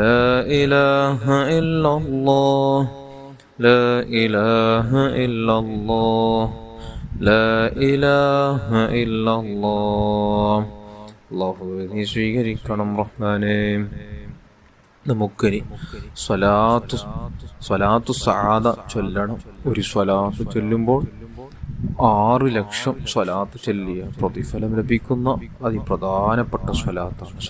لا إله إلا الله لا إله إلا الله لا إله إلا الله അല്ലാഹുവേ നീ സ്വീകരിക്കണം റഹ്മാനേ. നമുക്കിനി സ്വലാത്തു സആദ ചൊല്ലണം. ഒരു സ്വലാത്ത് ചൊല്ലുമ്പോൾ 6 ലക്ഷം സ്വലാത്ത് ചൊല്ലിയ പ്രതിഫലം ലഭിക്കുന്ന അതിപ്രധാനപ്പെട്ട സ്വലാത്താണ്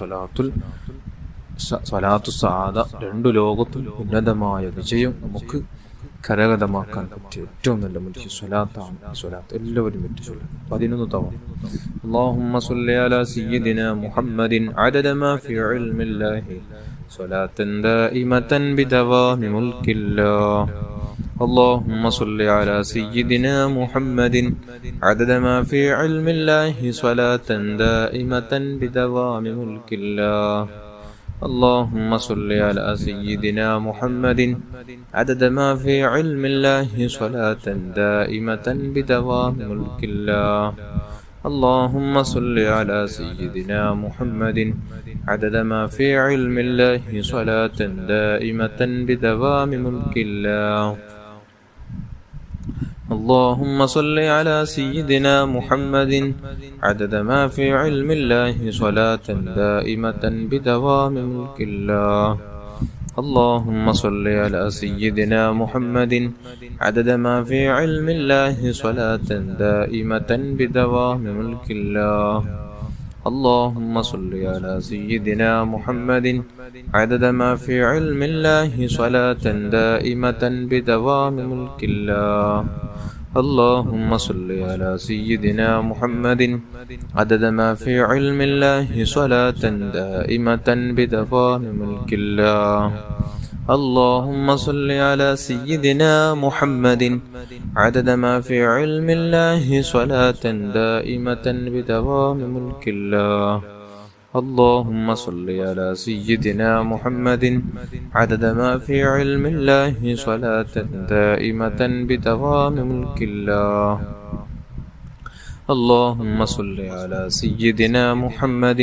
സ്വലാത്തു സആദ. 2 ലോകത്തും ഉന്നതമായ വിജയം നമുക്ക് കരഗതമാക്കാൻ പറ്റിയ ഏറ്റവും നല്ല മുഖ്യ സ്വലാത്താണ്. സ്വലാത്ത് എല്ലാവരും പറ്റി ചൊല്ലുക 11 തവണ. اللهم صل على سيدنا محمد عدد ما في علم الله صلاة دائمة بدوام ملك الله. اللهم صل على سيدنا محمد عدد ما في علم الله صلاة دائمة بدوام ملك الله. اللهم صل على سيدنا محمد عدد ما في علم الله صلاة دائمة بدوام ملك الله. اللهم صل على سيدنا محمد عدد ما في علم الله صلاة دائمة بدوام ملك الله. اللهم صل على سيدنا محمد عدد ما في علم الله صلاة دائمة بدوام ملك الله. اللهم صل على سيدنا محمد عدد ما في علم الله صلاة دائمة بدوام ملك الله. اللهم صل على سيدنا محمد عدد ما في علم الله صلاة دائمة بدوام ملك الله. اللهم صل على سيدنا محمد عدد ما في علم الله صلاة دائمة بدوام ملك الله. اللهم صل على سيدنا محمد عدد ما في علم الله صلاة دائمة بدوام ملك الله. اللهم صل على سيدنا محمد عدد ما في علم الله صلاة دائمة بدوام ملك الله. اللهم صل على سيدنا محمد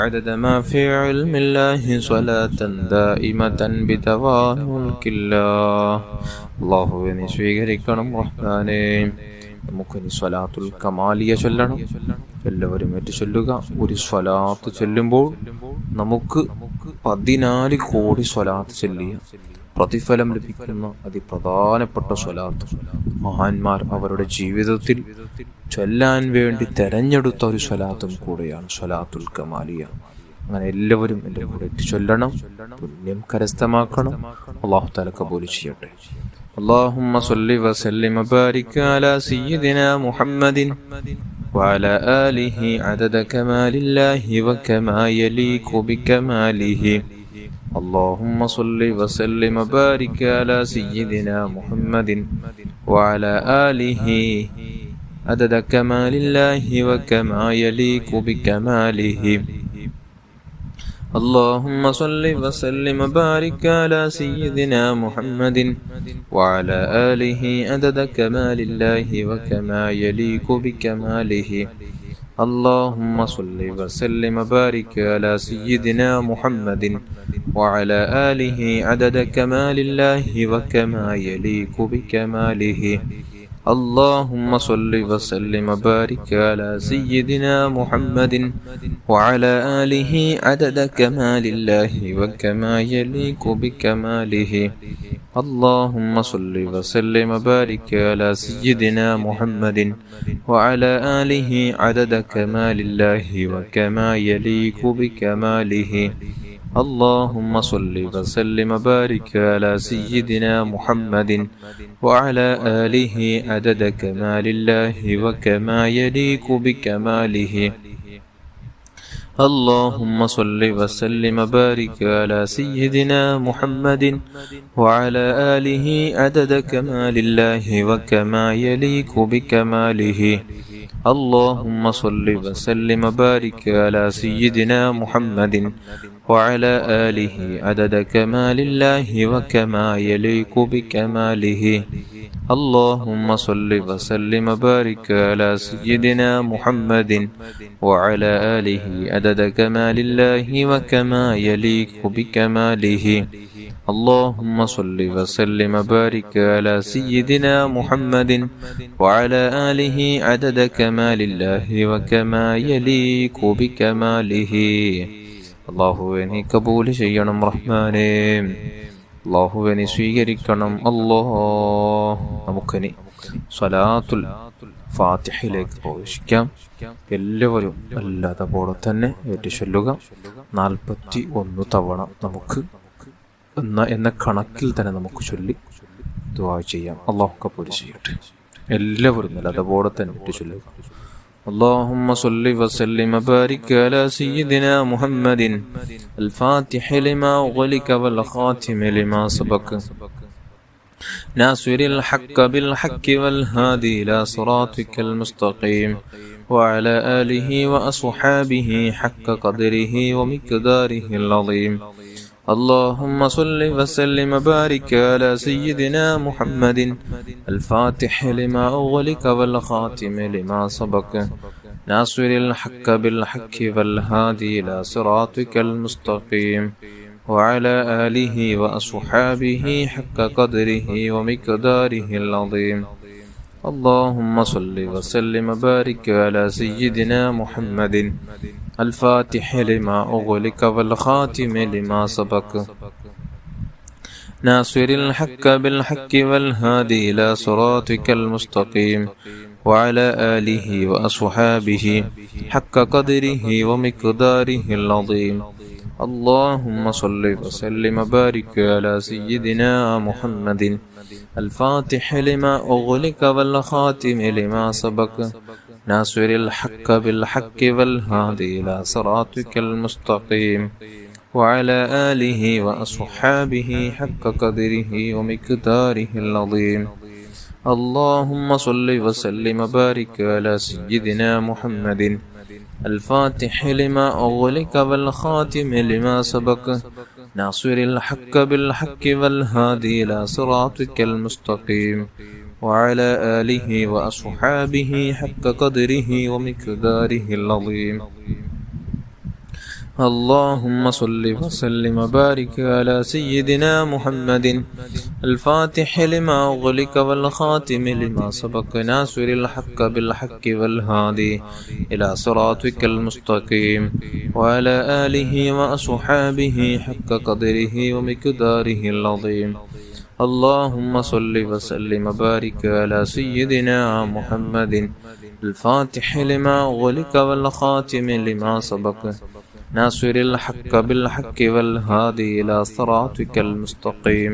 عدد ما في علم الله صلاة دائمة بدوام ملك الله. അല്ലാഹുവേ നീ സ്വീകരിക്കണം റഹ്മാനേ. നമുക്കിനി സ്വലാത്തുൽ കമാലിയ ചൊല്ലണം. എല്ലാവരും ഏറ്റു ചൊല്ലുക. ഒരു സ്വലാത്ത് ചൊല്ലുമ്പോൾ നമുക്ക് 14 കോടി സ്വലാത്ത് ചൊല്ലിയ പ്രതിഫലം ലഭിക്കുന്ന അതിപ്രധാനപ്പെട്ട സ്വലാത്ത് മഹാന്മാർ അവരുടെ ജീവിതത്തിൽ ചൊല്ലാൻ വേണ്ടി തെരഞ്ഞെടുത്ത ഒരു സ്വലാത്തും കൂടെയാണ് സ്വലാത്തുൽ കമാലിയ. അങ്ങനെ എല്ലാവരും എൻ്റെ കൂടെ ഏറ്റു ചൊല്ലണം, പുണ്യം കരസ്ഥമാക്കണം. അല്ലാഹു തആല കബൂൽ ചെയ്യട്ടെ. اللهم صل وسلم وبارك على سيدنا محمد وعلى آله عدد كمال الله وكما يليق بكماله. اللهم صل وسلم وبارك على سيدنا محمد وعلى آله عدد كمال الله وكما يليق بكماله. اللهم صل وسلم وبارك على سيدنا محمد وعلى آله عدد كمال الله وكما يليق بكماله. اللهم صل وسلم وبارك على سيدنا محمد وعلى آله عدد كمال الله وكما يليق بكماله. اللهم صل وسلم وبارك على سيدنا محمد وعلى آله عدد كمال الله وكما يليق بكماله. اللهم صل وسلم وبارك على سيدنا محمد وعلى آله عدد كمال الله وكما يليق بكماله. اللهم صل وسلم وبارك على سيدنا محمد وعلى آله عدد كمال الله وكما يليق بكماله. اللهم صل وسلم وبارك على سيدنا محمد وعلى آله عدد كمال الله وكما يليق بكماله. اللهم صل وسلم وبارك على سيدنا محمد وعلى آله عدد كمال الله وكما يليق بكماله. اللهم صل وسلم وبارك على سيدنا محمد وعلى آله عدد كمال الله وكما يليق بكماله. اللهم صل وسلم وبارك على سيدنا محمد وعلى آله عدد كمال الله وكما يليق بكماله. അള്ളാഹുവേ നീ കബൂൽ ചെയ്യണം റഹ്മാനേ, അള്ളാഹുവേ നീ സ്വീകരിക്കണം അല്ലാഹ്. നമുക്കിനി സ്വലാത്തുൽ ഫാത്തിഹയിലേക്ക് പ്രവേശിക്കാം. എല്ലാവരും അല്ലാതെ പോലെ തന്നെ ഏറ്റുചൊല്ലുക. 41 തവണ നമുക്ക് എന്ന കണക്കിൽ തന്നെ നമുക്ക് ചൊല്ലി ദുആ ചെയ്യാം. അള്ളാഹു കബൂൽ ചെയ്യട്ടെ. എല്ലാവരും അല്ലാതെ പോലെ തന്നെ ഏറ്റുചൊല്ലുക. اللهم صل وسلم وبارك على سيدنا محمد الفاتح لما أغلق والخاتم لما سبق ناصر الحق بالحق والهادي إلى صراطك المستقيم وعلى آله وأصحابه حق قدره ومقداره العظيم. اللهم صل وسلم وبارك على سيدنا محمد الفاتح لما أغلق والخاتم لما سبق ناصر الحق بالحق والهادي إلى صراطك المستقيم وعلى آله وأصحابه حق قدره ومقداره العظيم. اللهم صل وسلم وبارك على سيدنا محمد الفاتح لما أغلق والخاتم لما سبق ناصر الحق بالحق والهادي إلى صراطك المستقيم وعلى آله وأصحابه حق قدره ومقداره العظيم. اللهم صل وسلم وبارك على سيدنا محمد الفاتح لما أغلق والخاتم لما سبق ناصر الحق بالحق والهادي إلى صراطك المستقيم وعلى آله وأصحابه حق قدره ومقداره العظيم. اللهم صل وسلم وبارك على سيدنا محمد الفاتح لما أغلق والخاتم لما سبق ناصر الحق بالحق والهادي إلى صراطك المستقيم وعلى آله وأصحابه حق قدره ومقداره العظيم. اللهم صل وسلم وبارك على سيدنا محمد الفاتح لما أغلق والخاتم لما سبق ناصر الحق بالحق والهادي إلى صراطك المستقيم وعلى آله وأصحابه حق قدره ومقداره العظيم. اللهم صل وسلم وبارك على سيدنا محمد الفاتح لما أغلق والخاتم لما سبق ناصر الحق بالحق والهادي إلى صراطك المستقيم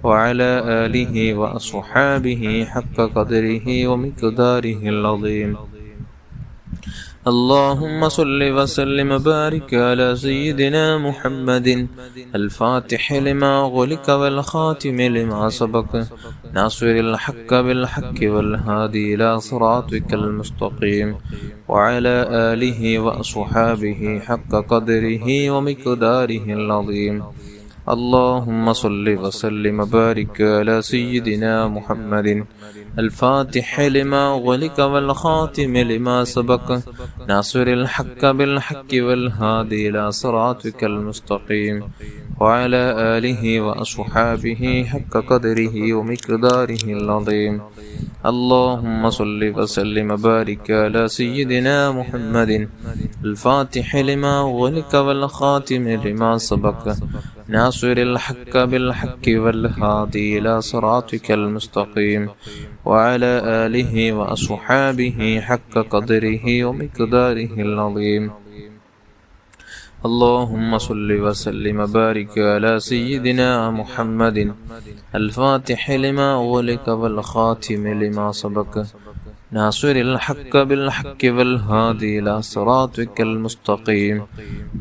وعلى آله وأصحابه حق قدره ومقداره العظيم. اللهم صل وسلم وبارك على سيدنا محمد الفاتح لما أغلق والخاتم لما سبق ناصر الحق بالحق والهادي إلى صراطك المستقيم وعلى آله وأصحابه حق قدره ومقداره العظيم. اللهم صل وسلم وبارك على سيدنا محمد الفاتح لما أغلق والخاتم لما سبق ناصر الحق بالحق والهادي إلى صراطك المستقيم وعلى آله وأصحابه حق قدره ومقداره العظيم. اللهم صل وسلم وبارك على سيدنا محمد الفاتح لما أغلق والخاتم لما سبق ناصر الحق بالحق والهادي إلى صراطك المستقيم وعلى آله وأصحابه حق قدره ومقداره العظيم. اللهم صل وسلم وبارك على سيدنا محمد الفاتح لما أغلق والخاتم لما سبق ناصر الحق بالحق والهادي إلى صراطك المستقيم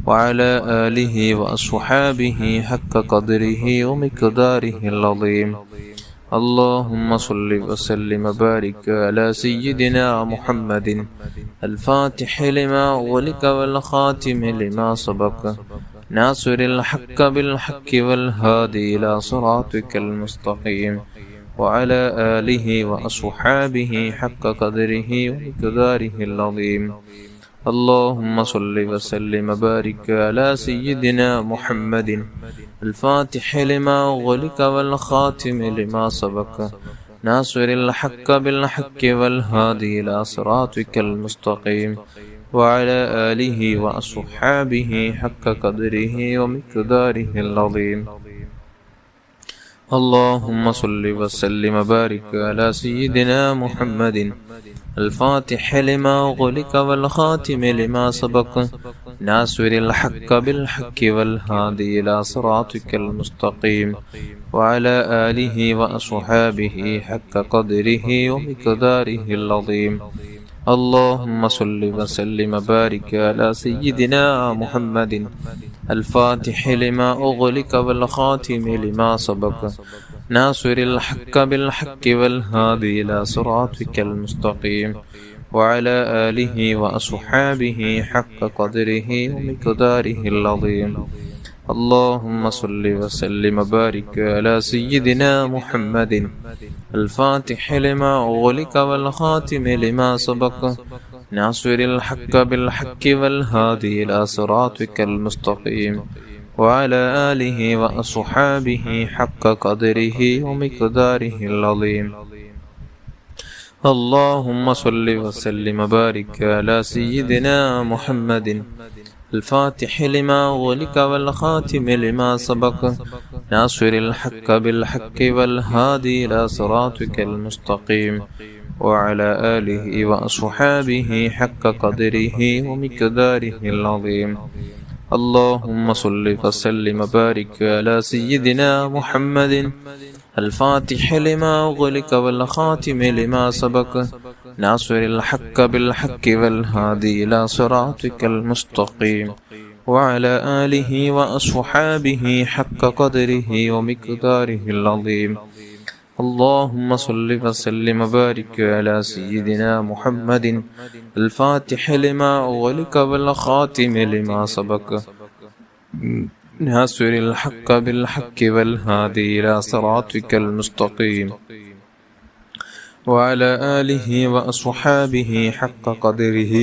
وعلى آله وأصحابه حق قدره ومقداره العظيم. اللهم صل وسلم وبارك على سيدنا محمد الفاتح لما أغلق والخاتم لما سبق ناصر الحق بالحق والهادي إلى صراطك المستقيم وعلى آله وأصحابه حق قدره ومقداره العظيم. اللهم صل وسلم وبارك على سيدنا محمد الفاتح لما أغلق والخاتم لما سبق ناصر الحق بالحق والهادي إلى صراطك المستقيم وعلى آله وأصحابه حق قدره ومقداره العظيم. اللهم صل وسلم وبارك على سيدنا محمد الفاتح لما أغلق والخاتم لما سبق ناصر الحق بالحق والهادي إلى صراطك المستقيم وعلى آله وأصحابه حق قدره ومقداره العظيم. اللهم صل وسلم وبارك على سيدنا محمد الفاتح لما أغلق والخاتم لما سبق ناصر الحق بالحق والهادي إلى صراطك المستقيم وعلى آله وأصحابه حق قدره ومقداره العظيم. اللهم صل وسلم وبارك على سيدنا محمد الفاتح لما أغلق والخاتم لما سبق ناصر الحق بالحق والهادي إلى صراطك المستقيم وعلى آله وأصحابه حق قدره ومقداره العظيم. اللهم صل وسلم وبارك على سيدنا محمد الفاتح لما أغلق والخاتم لما سبق ناصر الحق بالحق والهادي إلى صراطك المستقيم وعلى آله وأصحابه حق قدره ومقداره العظيم. اللهم صل وسلم وبارك على سيدنا محمد الفاتح لما أغلق والخاتم لما سبق ناصر الحق بالحق والهادي إلى صراطك المستقيم وعلى آله وأصحابه حق قدره ومقداره العظيم. اللهم صل وسلم وبارك على سيدنا محمد الفاتح لما أغلق والخاتم لما سبق ناصر الحق بالحق والهادي إلى صراطك المستقيم وعلى آله وأصحابه حق قدره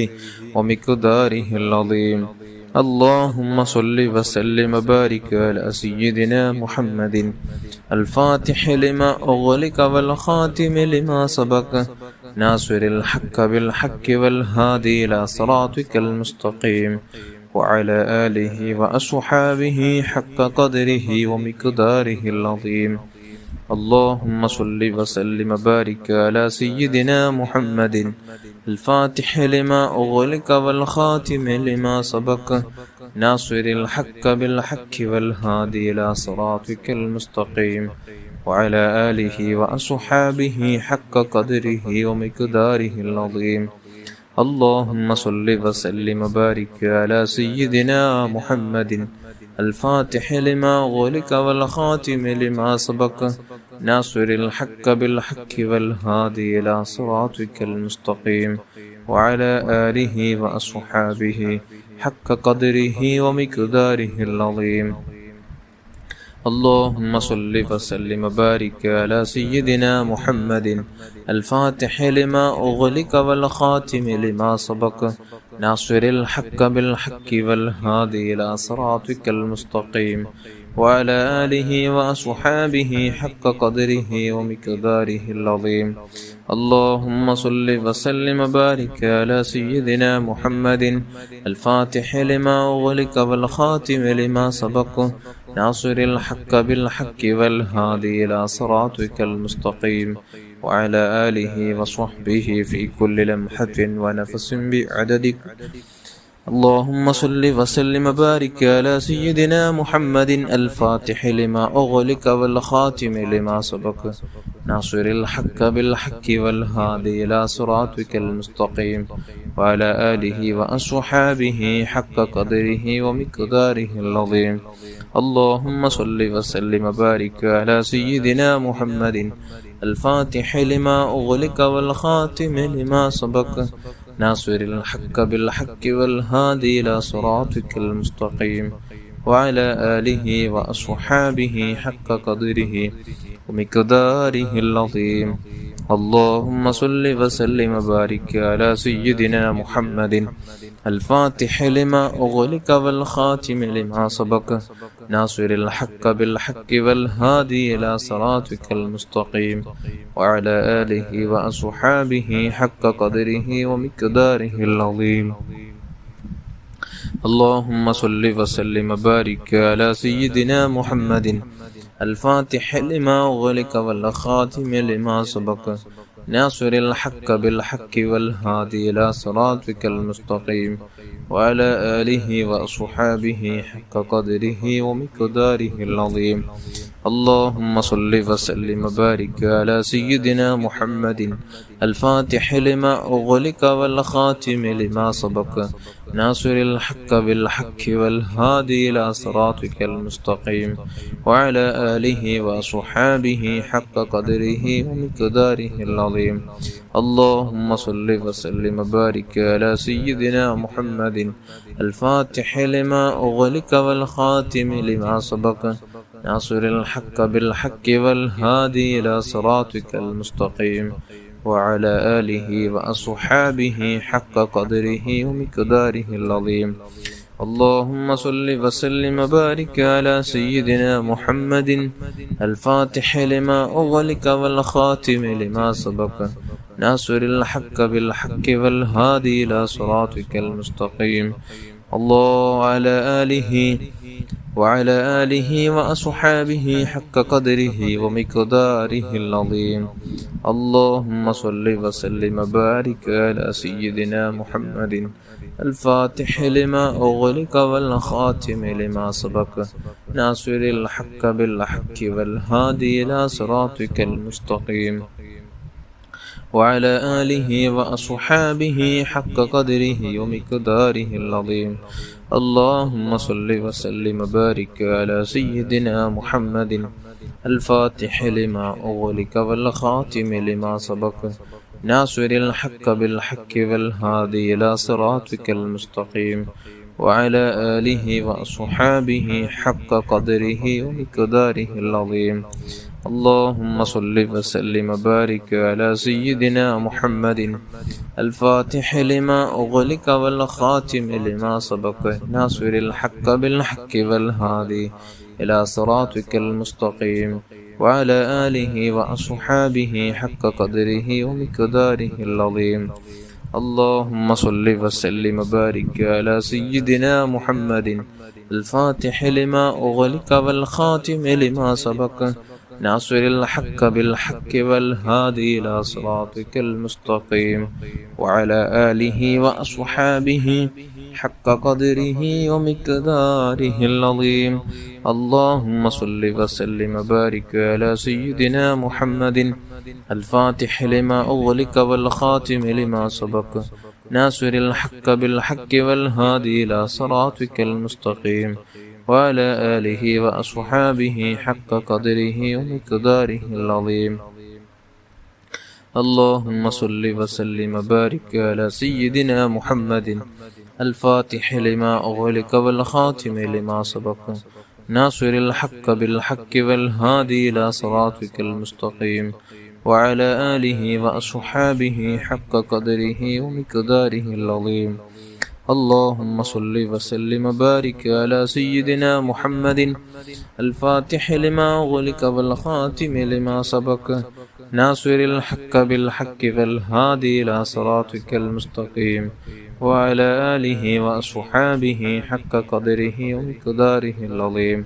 ومقداره العظيم. اللهم صل وسلم وبارك على سيدنا محمد الفاتح لما أغلق والخاتم لما سبق ناصر الحق بالحق والهادي إلى صراطك المستقيم وعلى آله وأصحابه حق قدره ومقداره العظيم. اللهم صل وسلم وبارك على سيدنا محمد الفاتح لما أغلق والخاتم لما سبق ناصر الحق بالحق والهادي إلى صراطك المستقيم وعلى آله وأصحابه حق قدره ومقداره العظيم. اللهم صل وسلم وبارك على سيدنا محمد الفاتح لما أغلق والخاتم لما سبق ناصر الحق بالحق والهادي إلى صراطك المستقيم وعلى آله وأصحابه حق قدره ومقداره العظيم. اللهم صل وسلم وبارك على سيدنا محمد الفاتح لما أغلق والخاتم لما سبق ناصر الحق بالحق والهادي إلى صراطك المستقيم وعلى آله وأصحابه حق قدره ومقداره العظيم. اللهم صل وسلم وبارك على سيدنا محمد الفاتح لما أغلق والخاتم لما سبق ناصر الحق بالحق والهادي إلى صراطك المستقيم وعلى آله وصحبه في كل لمحة ونفس بعددك. اللهم صل وسلم وبارك على سيدنا محمد الفاتح لما أغلق والخاتم لما سبق ناصر الحق بالحق والهادي إلى صراطك المستقيم وعلى آله وأصحابه حق قدره ومقداره العظيم. اللهم صل وسلم وبارك على سيدنا محمد الفاتح لما أغلق والخاتم لما سبق ناصر الحق بالحق والهادي إلى صراطك المستقيم وعلى آله وأصحابه حق قدره ومقداره العظيم. اللهم صل وسلم وبارك على سيدنا محمد الفاتح لما أغلق والخاتم لما سبق ناصر الحق بالحق والهادي إلى صراطك المستقيم وعلى آله وأصحابه حق قدره ومقداره العظيم. اللهم صل وسلم وبارك على سيدنا محمد الفاتح لما أغلق والخاتم لما سبق ناصر الحق بالحق والهادي إلى صراطك المستقيم وعلى آله وأصحابه حق قدره ومقداره العظيم. اللهم صل وسلم وبارك على سيدنا محمد الفاتح لما أغلق والخاتم لما سبق ناصر الحق بالحق والهادي إلى صراطك المستقيم وعلى آله وأصحابه حق قدره ومقداره العظيم. اللهم صل وسلم وبارك على سيدنا محمد الفاتح لما أغلق والخاتم لما سبق ناصر الحق بالحق والهادي إلى صراطك المستقيم وعلى آله وأصحابه حق قدره ومقداره العظيم. اللهم صل وسلم وبارك على سيدنا محمد الفاتح لما أغلق والخاتم لما سبق ناصر الحق بالحق والهادي إلى صراطك المستقيم. وعلى آله وأصحابه حق قدره ومقداره العظيم. اللهم صل وسلم وبارك على سيدنا محمد الفاتح لما أغلق والخاتم لما سبق ناصر الحق بالحق والهادي إلى صراطك المستقيم وعلى آله وأصحابه حق قدره ومقداره العظيم. اللهم صل وسلم وبارك على سيدنا محمد الفاتح لما أغلق والخاتم لما سبق ناصر الحق بالحق والهادي إلى صراطك المستقيم وعلى آله وأصحابه حق قدره ومقداره العظيم. اللهم صل وسلم وبارك على سيدنا محمد الفاتح لما أغلق والخاتم لما سبق ناصر الحق بالحق والهادي إلى صراطك المستقيم وعلى آله وأصحابه حق قدره ومقداره العظيم. اللهم صل وسلم وبارك على سيدنا محمد الفاتح لما أغلق والخاتم لما سبق ناصر الحق بالحق والهادي إلى صراطك المستقيم وعلى آله وأصحابه حق قدره ومقداره العظيم. اللهم صل وسلم وبارك على سيدنا محمد الفاتح لما أغلق والخاتم لما سبق ناصر الحق بالحق والهادي إلى صراطك المستقيم وعلى آله وأصحابه حق قدره ومقداره العظيم. اللهم صل وسلم وبارك على سيدنا محمد الفاتح لما أغلق والخاتم لما سبق ناصر الحق بالحق والهادي إلى صراطك المستقيم وعلى آله وأصحابه حق قدره ومقداره العظيم. اللهم صل وسلم وبارك على سيدنا محمد الفاتح لما أغلق والخاتم لما سبق ناصر الحق بالحق والهادي إلى صراطك المستقيم وعلى آله وأصحابه حق قدره ومقداره العظيم.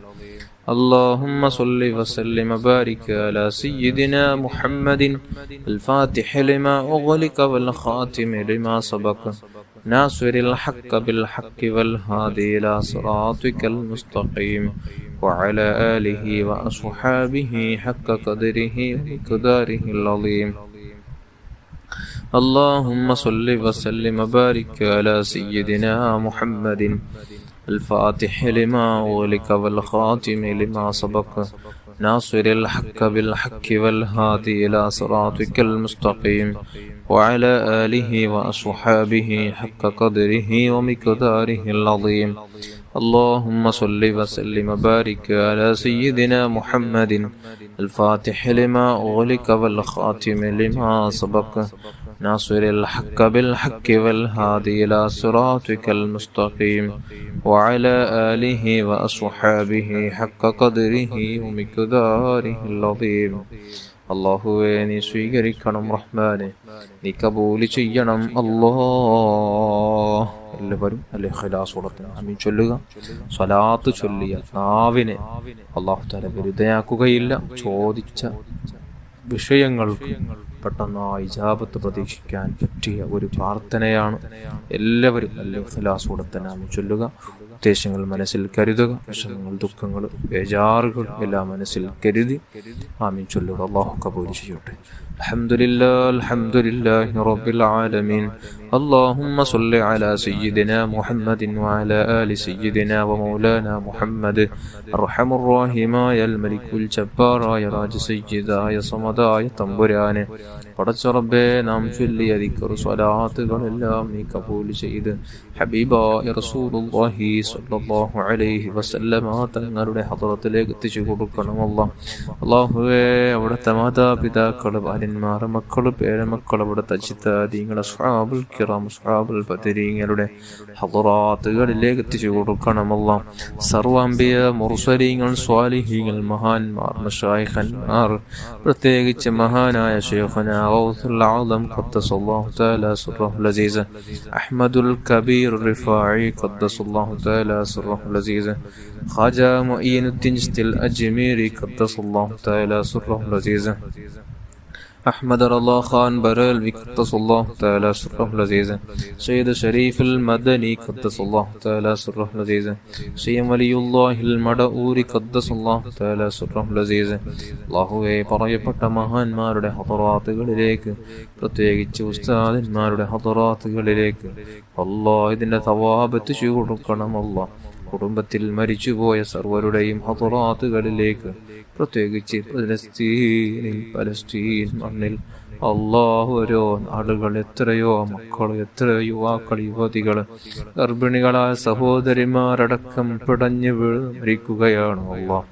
اللهم صل وسلم وبارك على سيدنا محمد الفاتح لما أغلق والخاتم لما سبق ناصر الحق بالحق والهادي إلى صراطك المستقيم وعلى آله وأصحابه حق قدره ومقداره العظيم. اللهم صل وسلم وبارك على سيدنا محمد الفاتح لما أغلق والخاتم لما سبق ناصر الحق بالحق والهادي إلى صراطك المستقيم وعلى آله وأصحابه حق قدره ومقداره العظيم. اللهم صل وسلم وبارك على سيدنا محمد الفاتح لما أغلق والخاتم لما سبق ناصر الحق بالحق والهادي إلى صراطك المستقيم وعلى آله وأصحابه حق قدره ومقداره العظيم. അല്ലാഹുവേ നീ സ്വീകരിക്കണം റഹ്മാനെ, നീ കബൂൽ ചെയ്യണം അല്ലാഹ്. എല്ലാവരും ഇഖ്ലാസോടെ ആമീൻ ചൊല്ലുക. സ്വലാത്ത് ചൊല്ലിയ നാവിനെ അല്ലാഹു തആല വെറുതെയാക്കുകയില്ല. ചോദിച്ച വിഷയങ്ങൾക്ക് പെട്ടെന്ന് ഇജാബത്ത് പ്രതീക്ഷിക്കാൻ പറ്റിയ ഒരു പ്രാർത്ഥനയാണ്. എല്ലാവരും ഇഖ്ലാസോടെ തന്നെ ആമീൻ ചൊല്ലുക. ഉദ്ദേശങ്ങൾ മനസ്സിൽ കരുതുക. വിഷമങ്ങൾ, ദുഃഖങ്ങൾ, ബേജാറുകൾ എല്ലാം മനസ്സിൽ കരുതി ആമീൻ ചൊല്ലുക. അല്ലാഹു കബൂൽ ചെയ്യട്ടെ. അൽഹംദുലില്ലാഹി റബ്ബിൽ ആലമീൻ. اللهم صل على سيدنا محمد وعلى آل سيدنا ومولانا محمد الرحم الراحماയ الملك الجبار يا راج سيداയ സമദായ തമ്പുരാനെ, പടച്ച റബ്ബേ, നാം ചൊല്ലിയ ദിക്ർ സ്വലാത്തുകളെല്ലാം നീ കബൂൽ ചെയ്ത് ഹബീബായ റസൂലുള്ളാഹി സ്വല്ലല്ലാഹു അലൈഹി വസല്ലമ തങ്ങളുടെ ഹദ്റത്തിലേക്ക് എത്തിച്ചു കൊടുക്കണം അല്ലാഹ്. അല്ലാഹുവേ, അവിടുത്തെ മാതാപിതാക്കൾ, ഭാര്യന്മാർ, മക്കൾ, പേരമക്കൾ, അവിടുത്തെ അജിതാദീങ്ങൾ, അസ്ഹാബുൽ കിറാം, അസ്ഹാബുൽ ബദരീങ്ങളുടെ ഹദ്റാത്തുകളിലേക്ക് എത്തിച്ചു കൊടുക്കണം അല്ലാഹ്. സർവ്വ അംബിയ, മുർസലീങ്ങൾ, സ്വാലിഹീങ്ങൾ, മഹാന്മാർ, മശായിഖന്മാർ, പ്രത്യേകിച്ച് മഹാനായ ശൈഖുനാ ഗൗസുൽ ആദം ഖദ്ദസല്ലാഹു തആല സിർറഹുൽ അസീസ്, അഹ്മദുൽ കബീർ റിഫാഇ ഖദ്ദസല്ലാഹു തആല സിർറഹുൽ അസീസ്, ഖാജ മുഈനുദ്ദീൻ ചിശ്തിൽ അജ്മീരി ഖദ്ദസല്ലാഹു തആല സിർറഹുൽ അസീസ്, أحمد رضا خان بريلوي قدس الله تعالى سره العزيز، سيد شريف المدني قدس الله تعالى سره العزيز، سيد ولي الله المدعوري قدس الله تعالى سره العزيز. അല്ലാഹുവേ, പറയപ്പെട്ട മഹാന്മാരുടെ ഹദറാത്തുകളിലേക്ക്, പ്രത്യേകിച്ച് ഉസ്താദന്മാരുടെ ഹദറാത്തുകളിലേക്ക് അല്ലാഹ് ഇതിന്റെ തവാബ് എത്തിച്ചു കൊടുക്കണം അല്ലാഹ്. കുടുംബത്തിൽ മരിച്ചുപോയ സർവരുടെയും ഹദറാത്തുകളിലേക്ക്, പ്രത്യേകിച്ച് പലസ്തീൻ മണ്ണിൽ അല്ലാഹു, ഓരോ നാടുകൾ, എത്രയോ മക്കൾ, എത്രയോ യുവാക്കൾ, യുവതികൾ, ഗർഭിണികളായ സഹോദരിമാരടക്കം പിടഞ്ഞു മരിക്കുകയാണ് അല്ലാഹ്.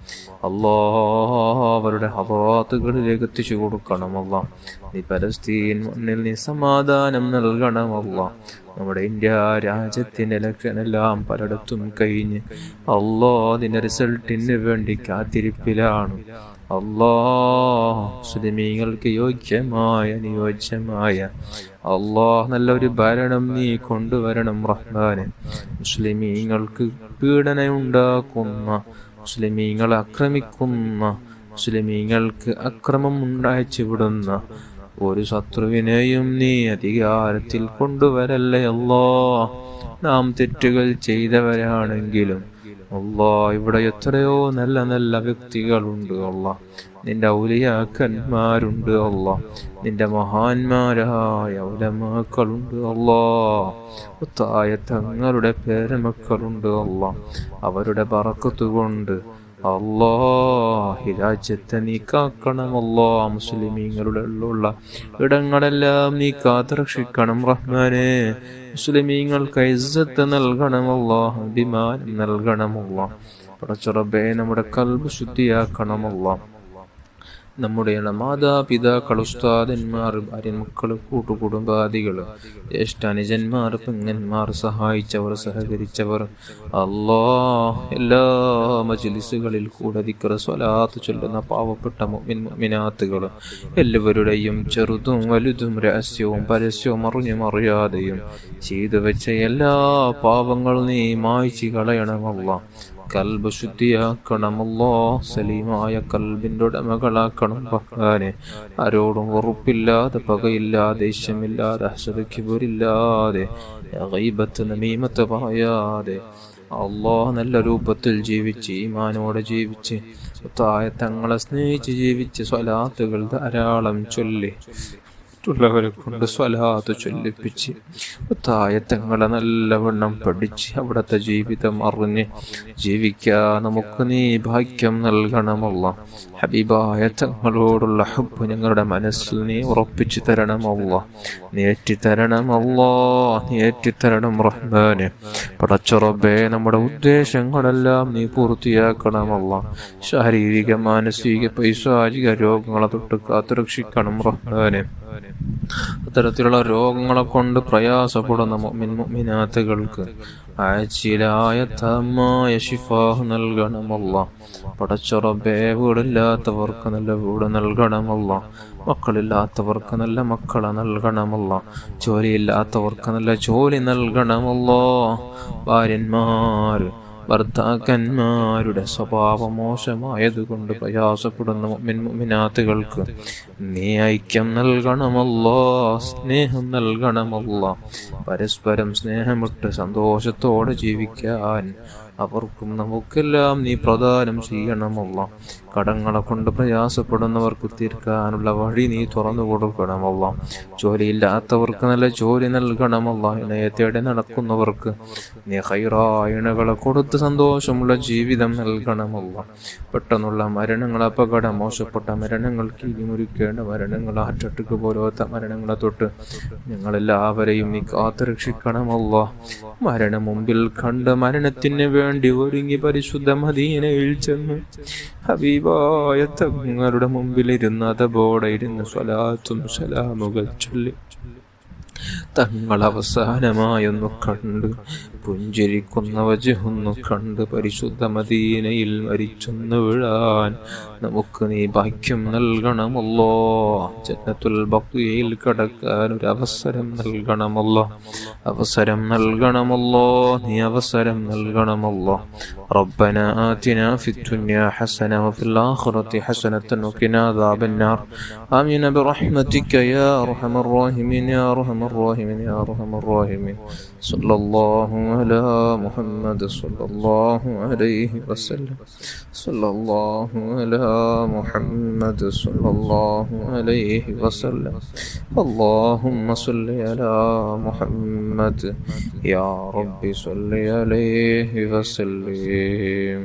അവരുടെ ഹദറാത്തുകളിലേക്ക് എത്തിച്ചു കൊടുക്കണം അല്ലാഹ്. നീ പലസ്തീൻ മണ്ണിൽ നീ സമാധാനം നൽകണം അല്ലാഹ്. നമ്മുടെ ഇന്ത്യ രാജ്യത്തിന്റെ ഇലക്ഷൻ എല്ലാം പലയിടത്തും കഴിഞ്ഞ് അതിന്റെ റിസൾട്ടിന് വേണ്ടി കാത്തിരിപ്പിലാണ് മുസ്ലിമീങ്ങൾക്ക് യോഗ്യമായ, അനുയോജ്യമായ നല്ലൊരു ഭരണം നീ കൊണ്ടുവരണം റഹ്മാനെ. മുസ്ലിമീങ്ങൾക്ക് പീഡനമുണ്ടാക്കുന്ന, മുസ്ലിമീങ്ങളെ ആക്രമിക്കുന്ന, മുസ്ലിമീങ്ങൾക്ക് അക്രമം ഉണ്ടായിച്ചു വിടുന്ന ഒരു ശത്രുവിനെയും നീ അധികാരത്തിൽ കൊണ്ടുവരല്ലേ അല്ലാഹ്. നാം തെറ്റുകൾ ചെയ്തവരാണെങ്കിലും അല്ലാഹ്, ഇവിടെ എത്രയോ നല്ല നല്ല വ്യക്തികളുണ്ട് അല്ലാഹ്. നിന്റെ ഔലിയാക്കന്മാരുണ്ട് അല്ലാഹ്. നിന്റെ മഹാന്മാരായ ഉലമാക്കളുണ്ട് അല്ലാഹ്. മുത്തായ തങ്ങളുടെ പേരമക്കളുണ്ട് അല്ലാഹ്. അവരുടെ ബറക്കത്ത് കൊണ്ട് അല്ലാഹ് രാജ്യത്തെ നീ കാക്കണം അല്ലാഹ്. മുസ്ലിമീങ്ങളുടെ ഉള്ള ഇടങ്ങളെല്ലാം നീ കാത്തുരക്ഷിക്കണം റഹ്മാനെ. മുസ്ലിമീങ്ങൾക്ക് ഇസ്സത്ത് നൽകണം അല്ലാഹ്, അഭിമാനം നൽകണം അല്ലാഹ്. പടച്ച റബ്ബേ, നമ്മുടെ ഖൽബ് ശുദ്ധിയാക്കണം അല്ലാഹ്. നമ്മുടെ മാതാപിതാക്കൾ, ഉസ്താദന്മാർ, ഭാര്യ, മക്കൾ, കൂട്ടുകുടുംബാദികൾ, ജ്യേഷ്ഠാനുജന്മാർ, പെങ്ങന്മാർ, സഹായിച്ചവർ, സഹകരിച്ചവർ അല്ലാഹ്, എല്ലാ മജ്ലിസുകളിൽ കൂടെ ദിക്ർ സ്വലാത്ത് ചൊല്ലുന്ന പാവപ്പെട്ട മുഅ്മിൻ മുഅ്മിനാത്തുകൾ എല്ലാവരുടെയും ചെറുതും വലുതും രഹസ്യവും പരസ്യവും അറിഞ്ഞും അറിയാതെയും ചെയ്തു വെച്ച എല്ലാ പാപങ്ങളും നീ മായ്ച്ചു കളയണം അല്ലാഹ്. കൽബ് ശുദ്ധിയാക്കണമല്ലോ. സലീമായ കൽബിൻ്റെ ഉടമകളാക്കണം റഹ്മാനെ. ആരോടും വെറുപ്പില്ലാതെ, പകയില്ലാതെ, ദേഷ്യമില്ലാതെ, ഹസദ് കിബറില്ലാതെ, ഗീബത്ത് നമീമത്ത് പറയാതെ അല്ലാഹ് നല്ല രൂപത്തിൽ ജീവിച്ച്, ഈമാനോടെ ജീവിച്ച്, തങ്ങളെ സ്നേഹിച്ച് ജീവിച്ച്, സ്വലാത്തുകൾ ധാരാളം ചൊല്ലി മറ്റുള്ളവരെ കൊണ്ട് സ്വലാത്ത് ചൊല്ലിപ്പിച്ച് തായത്തങ്ങളെ നല്ലവണ്ണം പഠിച്ച് അവിടുത്തെ ജീവിതം അറിഞ്ഞ് ജീവിക്കാൻ നമുക്ക് നീ ഭാഗ്യം നൽകണമല്ല. ഹബീബായ തങ്ങളോടുള്ള ഹബ്ബ് ഞങ്ങളുടെ മനസ്സിൽ നീ ഉറപ്പിച്ചു തരണമല്ല. നീറ്റിത്തരണം റഹ്മാനെ. പടച്ച റബ്ബേ, നമ്മുടെ ഉദ്ദേശങ്ങളെല്ലാം നീ പൂർത്തിയാക്കണമല്ല. ശാരീരിക, മാനസിക, പൈശാചിക രോഗങ്ങളെ തൊട്ട് കാത്തുരക്ഷിക്കണം റഹ്മാനെ. അത്തരത്തിലുള്ള രോഗങ്ങളെ കൊണ്ട് പ്രയാസപ്പെടുന്ന മുഅ്മിനാത്തുകൾക്ക് ആജിലായ തമായ ശിഫാഹ് നൽകണമല്ല. പടച്ച റബ്ബേ, വീടില്ലാത്തവർക്ക് നല്ല വീട് നൽകണമല്ല. മക്കളില്ലാത്തവർക്ക് നല്ല മക്കളെ നൽകണമല്ല. ജോലിയില്ലാത്തവർക്ക് നല്ല ജോലി നൽകണമല്ല. ഭർത്താക്കന്മാരുടെ സ്വഭാവം മോശമായതുകൊണ്ട് പ്രയാസപ്പെടുന്ന മുഅ്മിനാത്തുകൾക്ക് നീ ഐക്യം നൽകണമല്ലോ, സ്നേഹം നൽകണമല്ലോ. പരസ്പരം സ്നേഹമിട്ട് സന്തോഷത്തോടെ ജീവിക്കാൻ അവർക്കും നമുക്കെല്ലാം നീ പ്രദാനം ചെയ്യണമല്ല. കടങ്ങളെ കൊണ്ട് പ്രയാസപ്പെടുന്നവർക്ക് തീർക്കാനുള്ള വഴി നീ തുറന്നു കൊടുക്കണമല്ല. ജോലിയില്ലാത്തവർക്ക് നല്ല ജോലി നൽകണമല്ല. ഇണയെ തേടി നടക്കുന്നവർക്ക് നീ ഖൈറായ ഇണകളെ കൊടുത്ത് സന്തോഷമുള്ള ജീവിതം നൽകണമല്ല. പെട്ടെന്നുള്ള മരണങ്ങൾ, അപകടം, മോശപ്പെട്ട മരണങ്ങൾ, കീഴിമുറിക്കേണ്ട മരണങ്ങൾ, ഹാർട്ടറ്റാക്ക് പോലത്തെ മരണങ്ങളെ തൊട്ട് ഞങ്ങളെല്ലാവരെയും നീ കാത്തുരക്ഷിക്കണമല്ല. മരണം മുമ്പിൽ കണ്ട് മരണത്തിന് വേണ്ടി ഒരുങ്ങി പരിശുദ്ധ മദീനയിൽ ചെന്ന് ഹബീബായ തങ്ങളുടെ മുമ്പിലിരുന്ന് അതബോടെ ഇരുന്ന് സ്വലാത്തും സലാമുകൾ ചൊല്ലി തങ്ങൾ അവസാനമായൊന്നു കണ്ട് പുഞ്ചിരിക്കുന്ന വജഹൊന്നു കണ്ട് പരിശുദ്ധ മദീനയിൽ മരിച്ചൊന്നു വീഴാൻ നമുക്ക് നീ ഭാഗ്യം നൽകണമല്ലോ. ജന്നത്തുൽ ബഖിയയിൽ കടക്കാൻ ഒരു അവസരം നൽകണമല്ലോ. നീ അവസരം നൽകണമല്ലോ. ربنا آتنا في الدنيا حسنة وفي الآخرة حسنة وقنا عذاب النار. آمين برحمتك يا أرحم الراحمين يا أرحم الراحمين يا أرحم الراحمين. صلى الله على محمد صلى الله عليه وسلم. صلى الله على محمد صلى الله عليه وسلم. اللهم صل على محمد يا رب صل عليه وسلم.